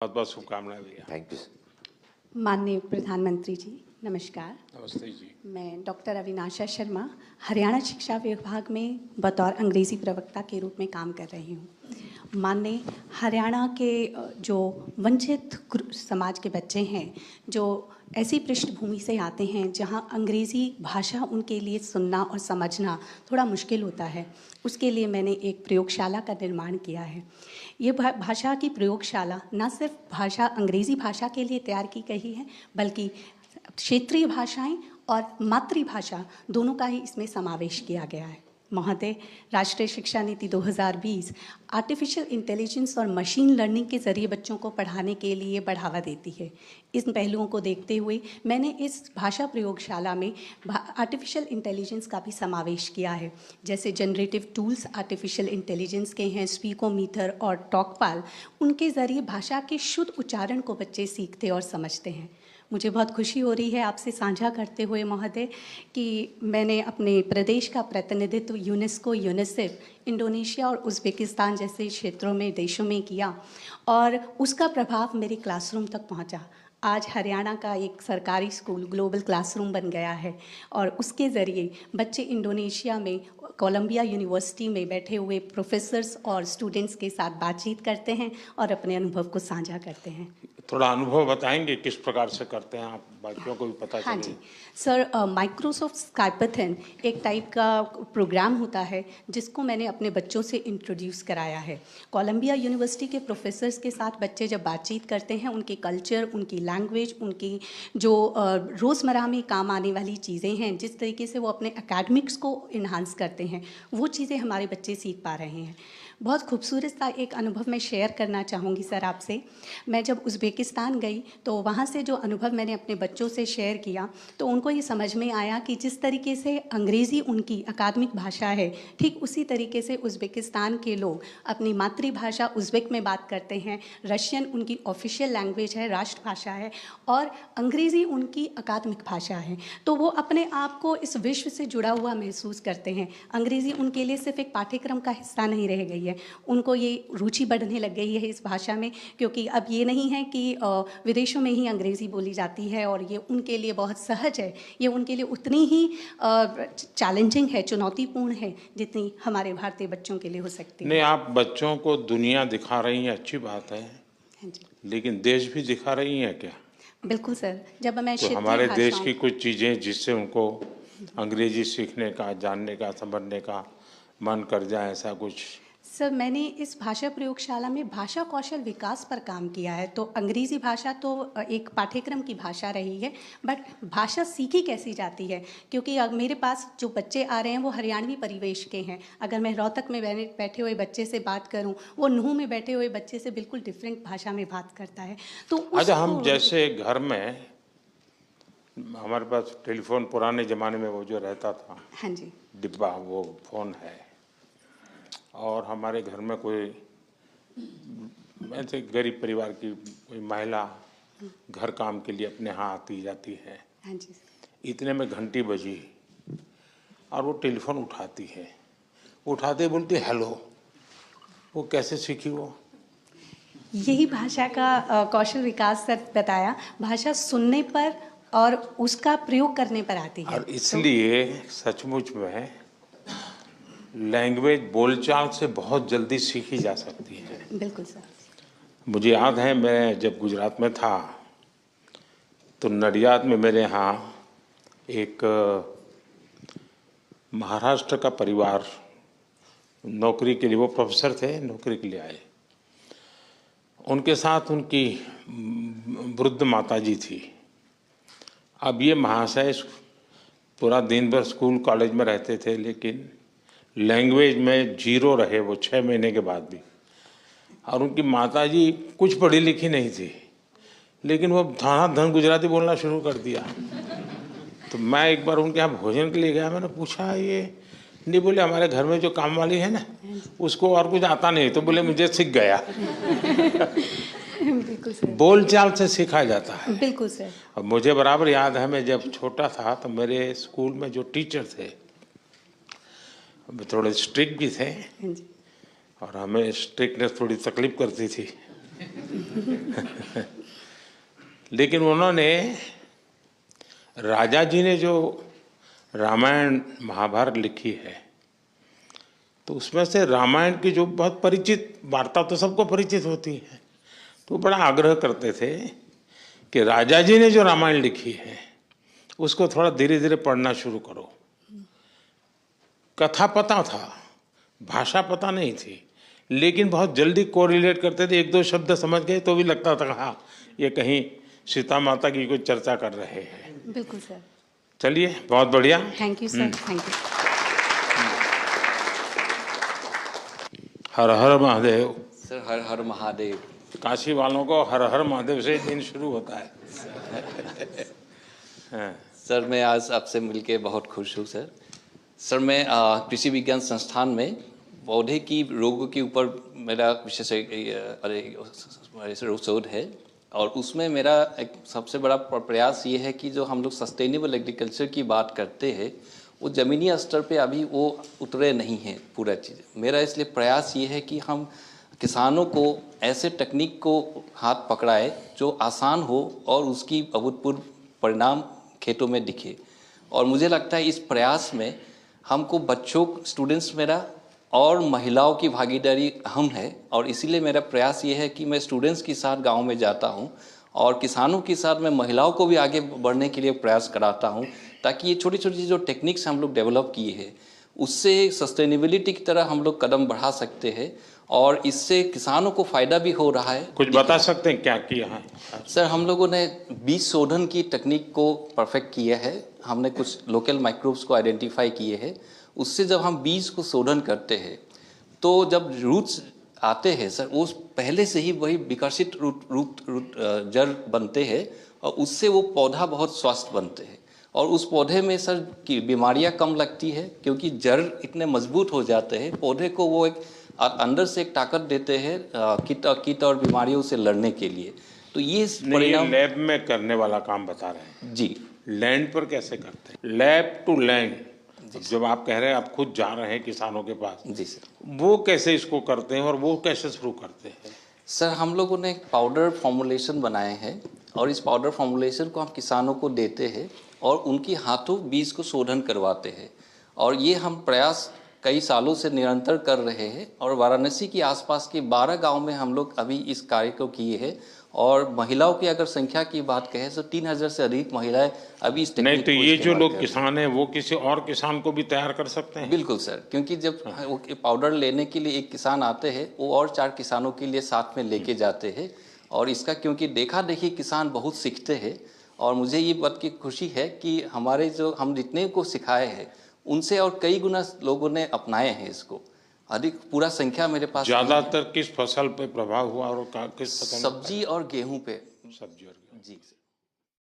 बहुत बहुत शुभकामनाएं भैया। Thank you. माननीय प्रधानमंत्री जी, नमस्कार। नमस्ते जी। मैं डॉक्टर अविनाशा शर्मा हरियाणा शिक्षा विभाग में बतौर अंग्रेज़ी प्रवक्ता के रूप में काम कर रही हूँ। माननीय हरियाणा के जो वंचित समाज के बच्चे हैं, जो ऐसी पृष्ठभूमि से आते हैं जहाँ अंग्रेज़ी भाषा उनके लिए सुनना और समझना थोड़ा मुश्किल होता है, उसके लिए मैंने एक प्रयोगशाला का निर्माण किया है। ये भाषा की प्रयोगशाला न सिर्फ भाषा अंग्रेज़ी भाषा के लिए तैयार की गई है, बल्कि क्षेत्रीय भाषाएं और मातृभाषा दोनों का ही इसमें समावेश किया गया है। महोदय, राष्ट्रीय शिक्षा नीति 2020 आर्टिफिशियल इंटेलिजेंस और मशीन लर्निंग के ज़रिए बच्चों को पढ़ाने के लिए बढ़ावा देती है। इन पहलुओं को देखते हुए मैंने इस भाषा प्रयोगशाला में आर्टिफिशियल इंटेलिजेंस का भी समावेश किया है। जैसे जनरेटिव टूल्स आर्टिफिशियल इंटेलिजेंस के हैं, स्पीकोमीटर और टॉकपाल, उनके ज़रिए भाषा के शुद्ध उच्चारण को बच्चे सीखते और समझते हैं। मुझे बहुत खुशी हो रही है आपसे साझा करते हुए महोदय कि मैंने अपने प्रदेश का प्रतिनिधित्व यूनेस्को, यूनिसेफ, इंडोनेशिया और उज़्बेकिस्तान जैसे क्षेत्रों में, देशों में किया और उसका प्रभाव मेरे क्लासरूम तक पहुंचा। आज हरियाणा का एक सरकारी स्कूल ग्लोबल क्लासरूम बन गया है और उसके ज़रिए बच्चे इंडोनेशिया में कोलंबिया यूनिवर्सिटी में बैठे हुए प्रोफेसर्स और स्टूडेंट्स के साथ बातचीत करते हैं और अपने अनुभव को साझा करते हैं। थोड़ा अनुभव बताएंगे किस प्रकार से करते हैं आप, बाकियों को भी पता चले। हाँ जी सर, माइक्रोसॉफ्ट स्काइपाथन एक टाइप का प्रोग्राम होता है जिसको मैंने अपने बच्चों से इंट्रोड्यूस कराया है। कोलंबिया यूनिवर्सिटी के प्रोफेसर्स के साथ बच्चे जब बातचीत करते हैं, उनके कल्चर, उनकी लैंग्वेज, उनकी जो रोज़मर्रा में काम आने वाली चीज़ें हैं, जिस तरीके से वो अपने एकेडमिक्स को इन्हांस करते हैं, वो चीज़ें हमारे बच्चे सीख पा रहे हैं। बहुत खूबसूरत सा एक अनुभव मैं शेयर करना चाहूँगी सर आपसे। मैं जब उज़्बेकिस्तान गई तो वहाँ से जो अनुभव मैंने अपने बच्चों से शेयर किया तो उनको ये समझ में आया कि जिस तरीके से अंग्रेज़ी उनकी अकादमिक भाषा है, ठीक उसी तरीके से उज़्बेकिस्तान के लोग अपनी मातृभाषा उज़्बेक में बात करते हैं। रशियन उनकी ऑफिशियल लैंग्वेज है, राष्ट्रभाषा है, और अंग्रेज़ी उनकी अकादमिक भाषा है। तो वो अपने आप को इस विश्व से जुड़ा हुआ महसूस करते हैं। अंग्रेज़ी उनके लिए सिर्फ एक पाठ्यक्रम का हिस्सा नहीं रह गई है, उनको ये रुचि बढ़ने लग गई है इस भाषा में, क्योंकि अब ये नहीं है कि विदेशों में ही अंग्रेज़ी बोली जाती है और ये उनके लिए बहुत सहज है। ये उनके लिए उतनी ही चैलेंजिंग है, चुनौतीपूर्ण है, जितनी हमारे भारतीय बच्चों के लिए हो सकती है। नहीं, आप बच्चों को दुनिया दिखा रही हैं, अच्छी बात है। हाँ जी, लेकिन देश भी दिखा रही हैं क्या? बिल्कुल सर। जब मैं तो हमारे देश की कुछ चीज़ें जिससे उनको अंग्रेजी सीखने का, जानने का, समझने का मन कर जाए, ऐसा कुछ? सर, मैंने इस भाषा प्रयोगशाला में भाषा कौशल विकास पर काम किया है। तो अंग्रेज़ी भाषा तो एक पाठ्यक्रम की भाषा रही है, बट भाषा सीखी कैसी जाती है, क्योंकि मेरे पास जो बच्चे आ रहे हैं वो हरियाणवी परिवेश के हैं। अगर मैं रोहतक में बैठे हुए बच्चे से बात करूं, वो नूंह में बैठे हुए बच्चे से बिल्कुल डिफरेंट भाषा में बात करता है। तो अच्छा, हम जैसे घर में हमारे पास टेलीफोन पुराने ज़माने में वो जो रहता था, हाँ जी, डिब्बा, वो फ़ोन है, और हमारे घर में कोई ऐसे गरीब परिवार की कोई महिला घर काम के लिए अपने यहाँ आती जाती है। हाँ जी। इतने में घंटी बजी और वो टेलीफोन उठाती है, उठाते ही बोलती हेलो। वो कैसे सीखी? वो यही भाषा का कौशल विकास सर बताया, भाषा सुनने पर और उसका प्रयोग करने पर आती है। और इसलिए सचमुच में लैंग्वेज बोलचाल से बहुत जल्दी सीखी जा सकती है। बिल्कुल सर। मुझे याद है, मैं जब गुजरात में था तो नडियाद में मेरे यहाँ एक महाराष्ट्र का परिवार नौकरी के लिए, वो प्रोफेसर थे, नौकरी के लिए आए। उनके साथ उनकी वृद्ध माताजी थी। अब ये महाशय पूरा दिन भर स्कूल कॉलेज में रहते थे, लेकिन लैंग्वेज में जीरो रहे वो 6 महीने के बाद भी। और उनकी माताजी कुछ पढ़ी लिखी नहीं थी, लेकिन वो धन गुजराती बोलना शुरू कर दिया। तो मैं एक बार उनके यहाँ भोजन के लिए गया, मैंने पूछा, ये नहीं? बोले हमारे घर में जो काम वाली है ना, उसको और कुछ आता नहीं। तो बोले मुझे सीख गया। बिल्कुल सर। बोलचाल से सीखा जाता है। बिल्कुल सर। और मुझे बराबर याद है, मैं जब छोटा था तो मेरे स्कूल में जो टीचर थे थोड़े स्ट्रिक्ट भी थे, हाँ जी। और हमें स्ट्रिक्टनेस थोड़ी तकलीफ करती थी। लेकिन उन्होंने, राजा जी ने जो रामायण महाभारत लिखी है, तो उसमें से रामायण की जो बहुत परिचित वार्ता तो सबको परिचित होती है, तो बड़ा आग्रह करते थे कि राजा जी ने जो रामायण लिखी है उसको थोड़ा धीरे धीरे पढ़ना शुरू करो। कथा पता था, भाषा पता नहीं थी, लेकिन बहुत जल्दी कोरिलेट करते थे। एक दो शब्द समझ गए तो भी लगता था हाँ ये कहीं सीता माता की कोई चर्चा कर रहे हैं। बिल्कुल सर। चलिए, बहुत बढ़िया। Thank you sir, thank you. हर हर महादेव। सर हर हर महादेव। काशी वालों को हर हर महादेव से दिन शुरू होता है। हाँ। सर मैं आज आपसे मिलके बहुत खुश हूँ सर। सर मैं कृषि विज्ञान संस्थान में पौधे की रोगों के ऊपर मेरा विशेष शोध है, और उसमें मेरा एक सबसे बड़ा प्रयास ये है कि जो हम लोग सस्टेनेबल एग्रीकल्चर की बात करते हैं वो ज़मीनी स्तर पे अभी वो उतरे नहीं हैं पूरा चीज़। मेरा इसलिए प्रयास ये है कि हम किसानों को ऐसे टेक्निक को हाथ पकड़ाए जो आसान हो और उसकी अभूतपूर्व परिणाम खेतों में दिखे। और मुझे लगता है इस प्रयास में हमको बच्चों, स्टूडेंट्स मेरा और महिलाओं की भागीदारी अहम है, और इसीलिए मेरा प्रयास ये है कि मैं स्टूडेंट्स के साथ गांव में जाता हूं और किसानों के साथ मैं महिलाओं को भी आगे बढ़ने के लिए प्रयास कराता हूं, ताकि ये छोटी छोटी जो टेक्निक्स हम लोग डेवलप किए हैं उससे सस्टेनेबिलिटी की तरह हम लोग कदम बढ़ा सकते हैं, और इससे किसानों को फ़ायदा भी हो रहा है। कुछ बता सकते हैं क्या किया है? सर हम लोगों ने बीज शोधन की टेक्निक को परफेक्ट किया है। हमने कुछ लोकल माइक्रोब्स को आइडेंटिफाई किए हैं। उससे जब हम बीज को शोधन करते हैं तो जब रूट्स आते हैं सर, वो पहले से ही वही विकसित रूट जड़ बनते हैं, और उससे वो पौधा बहुत स्वस्थ बनते हैं, और उस पौधे में सर की बीमारियां कम लगती है क्योंकि जड़ इतने मजबूत हो जाते हैं। पौधे को वो एक अंदर से एक ताकत देते हैं कीट और बीमारियों से लड़ने के लिए। तो ये परिणाम लैब में करने वाला काम बता रहे हैं जी। लैंड पर कैसे करते हैं? लैब टू लैंड, जब आप कह रहे हैं आप खुद जा रहे हैं किसानों के पास, जी सर, वो कैसे इसको करते हैं और वो कैसे शुरू करते हैं? सर हम लोगों ने एक पाउडर फॉर्मुलेशन बनाए हैं, और इस पाउडर फॉर्मुलेशन को हम किसानों को देते हैं और उनके हाथों बीज को शोधन करवाते हैं, और ये हम प्रयास कई सालों से निरंतर कर रहे हैं। और वाराणसी के आसपास के 12 गांव में हम लोग अभी इस कार्य को किए हैं, और महिलाओं की अगर संख्या की बात कहें तो 3000 से अधिक महिलाएं अभी इस नहीं तो ये जो लोग किसान हैं वो किसी और किसान को भी तैयार कर सकते हैं? बिल्कुल सर, क्योंकि जब वो पाउडर लेने के लिए एक किसान आते हैं वो और 4 किसानों के लिए साथ में लेके जाते हैं, और इसका क्योंकि देखा देखी किसान बहुत सीखते हैं। और मुझे ये बात की खुशी है कि हमारे जो हम जितने को सिखाए हैं उनसे और कई गुना लोगों ने अपनाए हैं इसको। अधिक पूरा संख्या मेरे पास ज्यादातर किस फसल पे प्रभाव हुआ और किस फसल? सब्जी और गेहूं पे। सब्जी और गेहूं। जी।